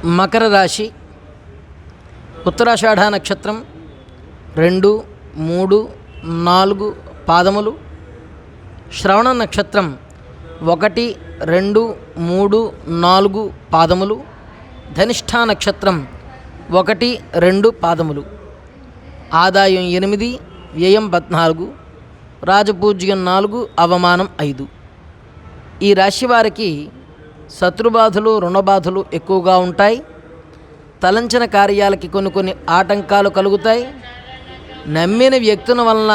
మకర రాశి ఉత్తరాషాఢ నక్షత్రం 2, 3, 4 పాదములు, శ్రవణ నక్షత్రం 1, 2, 3, 4 పాదములు, ధనిష్ఠా నక్షత్రం 1, 2 పాదములు. ఆదాయం 8, వ్యయం 14, రాజపూజ్యం 4, అవమానం 5. ఈ రాశి వారికి శత్రుబాధలు, రుణబాధలు ఎక్కువగా ఉంటాయి. తలంచిన కార్యాలకి కొన్ని ఆటంకాలు కలుగుతాయి. నమ్మిన వ్యక్తుల వలన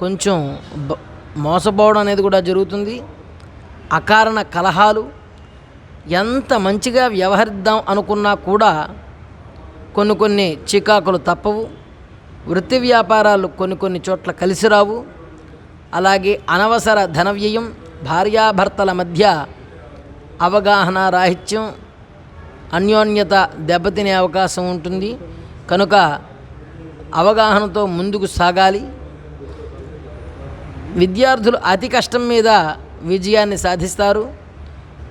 కొంచెం మోసపోవడం అనేది కూడా జరుగుతుంది. అకారణ కలహాలు, ఎంత మంచిగా వ్యవహరిద్దాం అనుకున్నా కూడా కొన్ని చికాకులు తప్పవు. వృత్తి వ్యాపారాలు కొన్ని చోట్ల కలిసి రావు. అలాగే అనవసర ధన వ్యయం, భార్యాభర్తల మధ్య అవగాహన రాహిత్యం, అన్యోన్యత దెబ్బతినే అవకాశం ఉంటుంది. కనుక అవగాహనతో ముందుకు సాగాలి. విద్యార్థులు అతి కష్టం మీద విజయాన్ని సాధిస్తారు.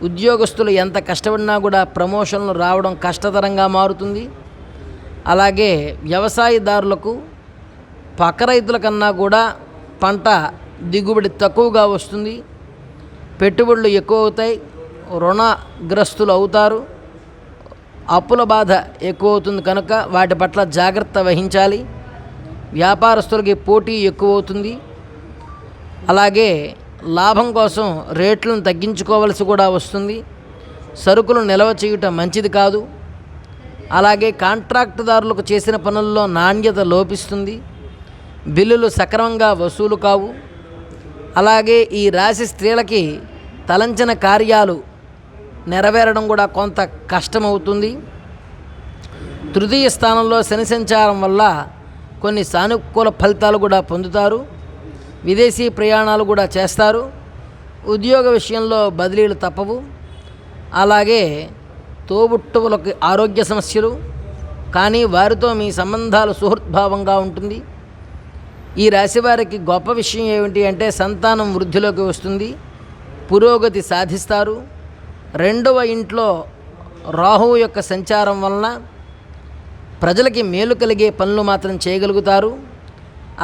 ఉద్యోగస్తులు ఎంత కష్టపడినా కూడా ప్రమోషన్లు రావడం కష్టతరంగా మారుతుంది. అలాగే వ్యవసాయదారులకు పక్క రైతుల కన్నా కూడా పంట దిగుబడి తక్కువగా వస్తుంది. పెట్టుబడులు ఎక్కువ అవుతాయి. రుణగ్రస్తులు అవుతారు. అప్పుల బాధ ఎక్కువ అవుతుంది. కనుక వాటి పట్ల జాగ్రత్త వహించాలి. వ్యాపారస్తులకి పోటీ ఎక్కువ అవుతుంది. అలాగే లాభం కోసం రేట్లను తగ్గించుకోవలసి కూడా వస్తుంది. సరుకులు నిల్వ చేయటం మంచిది కాదు. అలాగే కాంట్రాక్టుదారులకు చేసిన పనుల్లో నాణ్యత లోపిస్తుంది. బిల్లులు సక్రమంగా వసూలు కావు. అలాగే ఈ రాశి స్త్రీలకి తలంచిన కార్యాలు నెరవేరడం కూడా కొంత కష్టమవుతుంది. తృతీయ స్థానంలో శని సంచారం వల్ల కొన్ని సానుకూల ఫలితాలు కూడా పొందుతారు. విదేశీ ప్రయాణాలు కూడా చేస్తారు. ఉద్యోగ విషయంలో బదిలీలు తప్పవు. అలాగే తోబుట్టువులకు ఆరోగ్య సమస్యలు, కానీ వారితో మీ సంబంధాలు సుహృద్భావంగా ఉంటుంది. ఈ రాశి వారికి గొప్ప విషయం ఏమిటి అంటే సంతానం వృద్ధిలోకి వస్తుంది. పురోగతి సాధిస్తారు. 2వ ఇంట్లో రాహువు యొక్క సంచారం వలన ప్రజలకి మేలు కలిగే పనులు మాత్రం చేయగలుగుతారు.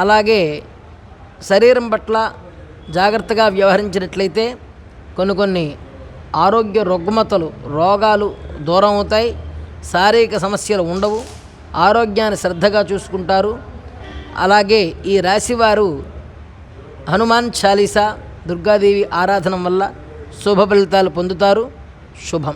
అలాగే శరీరం పట్ల జాగ్రత్తగా వ్యవహరించినట్లయితే కొన్ని ఆరోగ్య రుగ్మతలు, రోగాలు దూరం అవుతాయి. శారీరక సమస్యలు ఉండవు. ఆరోగ్యాన్ని శ్రద్ధగా చూసుకుంటారు. అలాగే ఈ రాశివారు హనుమాన్ చాలీసా, దుర్గాదేవి ఆరాధన వల్ల శుభ ఫలితాలు పొందుతారు. శుభం.